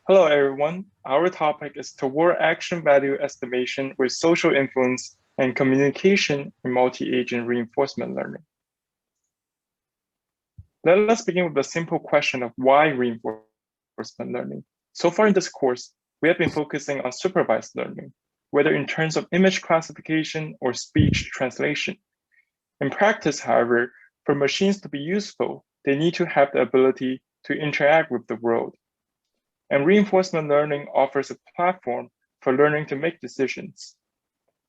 Hello, everyone. Our topic is toward action value estimation with social influence and communication in multi-agent reinforcement learning. Let us begin with the simple question of why reinforcement learning. So far in this course, we have been focusing on supervised learning, whether in terms of image classification or speech translation. In practice, however, for machines to be useful, they need to have the ability to interact with the world. And reinforcement learning offers a platform for learning to make decisions.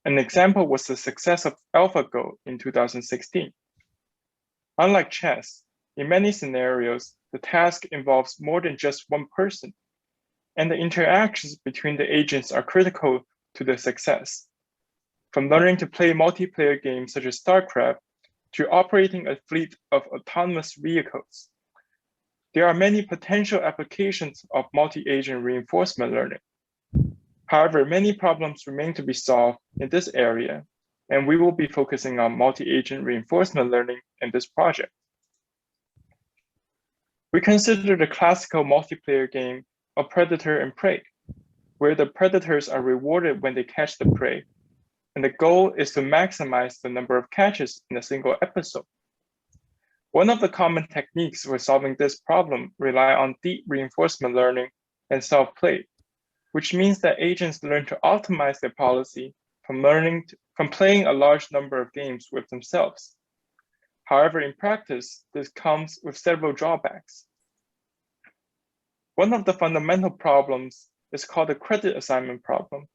An example was the success of AlphaGo in 2016. Unlike chess, in many scenarios, the task involves more than just one person, and the interactions between the agents are critical to the success. From learning to play multiplayer games such as StarCraft to operating a fleet of autonomous vehicles, there are many potential applications of multi-agent reinforcement learning. However, many problems remain to be solved in this area, and we will be focusing on multi-agent reinforcement learning in this project. We consider the classical multiplayer game of predator and prey, where the predators are rewarded when they catch the prey, and the goal is to maximize the number of catches in a single episode. One of the common techniques for solving this problem rely on deep reinforcement learning and self-play, which means that agents learn to optimize their policy from playing a large number of games with themselves. However, in practice, this comes with several drawbacks. One of the fundamental problems is called the credit assignment problem.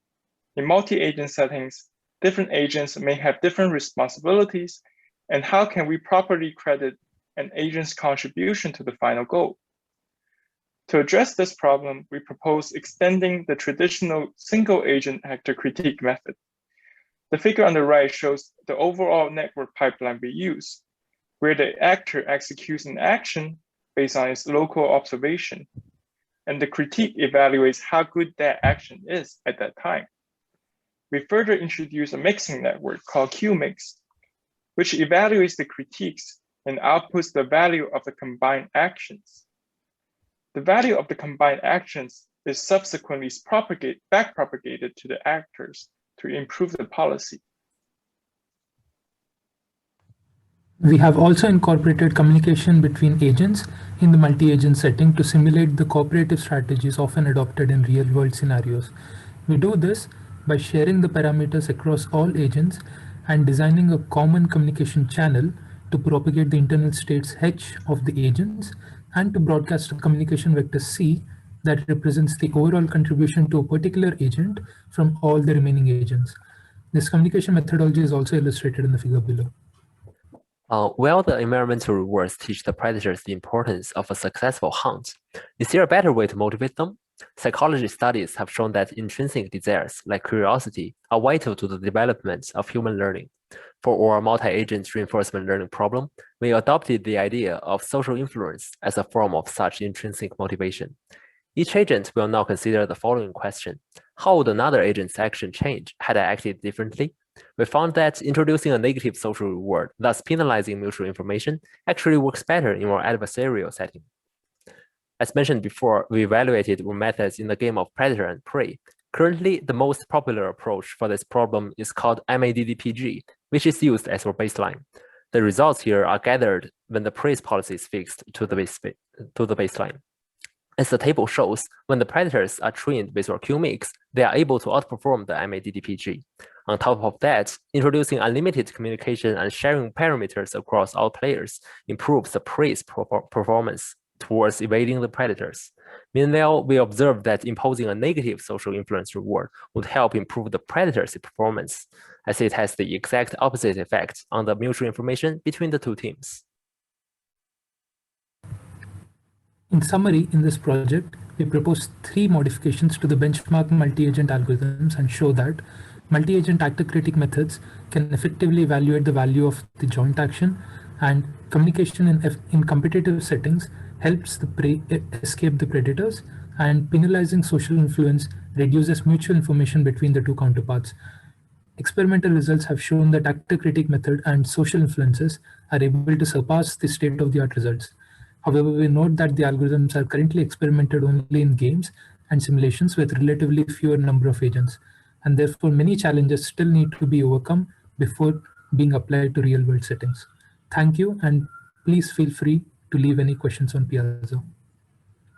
In multi-agent settings, different agents may have different responsibilities, and how can we properly credit an agent's contribution to the final goal? To address this problem, we propose extending the traditional single-agent actor-critic method. The figure on the right shows the overall network pipeline we use, where the actor executes an action based on its local observation, and the critique evaluates how good that action is at that time. We further introduce a mixing network called QMix, which evaluates the critiques and outputs the value of the combined actions. The value of the combined actions is subsequently backpropagated to the actors to improve the policy. We have also incorporated communication between agents in the multi-agent setting to simulate the cooperative strategies often adopted in real-world scenarios. We do this by sharing the parameters across all agents and designing a common communication channel to propagate the internal states H of the agents and to broadcast a communication vector C that represents the overall contribution to a particular agent from all the remaining agents. This communication methodology is also illustrated in the figure below. While the environmental rewards teach the predators the importance of a successful hunt, is there a better way to motivate them? Psychology studies have shown that intrinsic desires, like curiosity, are vital to the development of human learning. For our multi-agent reinforcement learning problem, we adopted the idea of social influence as a form of such intrinsic motivation. Each agent will now consider the following question: how would another agent's action change had I acted differently? We found that introducing a negative social reward, thus penalizing mutual information, actually works better in our adversarial setting. As mentioned before, we evaluated methods in the game of predator and prey. Currently, the most popular approach for this problem is called MADDPG, which is used as our baseline. The results here are gathered when the prey's policy is fixed to the baseline. As the table shows, when the predators are trained with our QMix, they are able to outperform the MADDPG. On top of that, introducing unlimited communication and sharing parameters across all players improves the prey's performance towards evading the predators. Meanwhile, we observed that imposing a negative social influence reward would help improve the predator's performance, as it has the exact opposite effect on the mutual information between the two teams. In summary, in this project, we propose 3 modifications to the benchmark multi-agent algorithms and show that multi-agent actor-critic methods can effectively evaluate the value of the joint action, and communication in competitive settings helps the prey escape the predators, and penalizing social influence reduces mutual information between the two counterparts. Experimental results have shown that actor-critic method and social influences are able to surpass the state-of-the-art results. However, we note that the algorithms are currently experimented only in games and simulations with relatively fewer number of agents, and therefore many challenges still need to be overcome before being applied to real-world settings. Thank you, and please feel free to leave any questions on Piazza.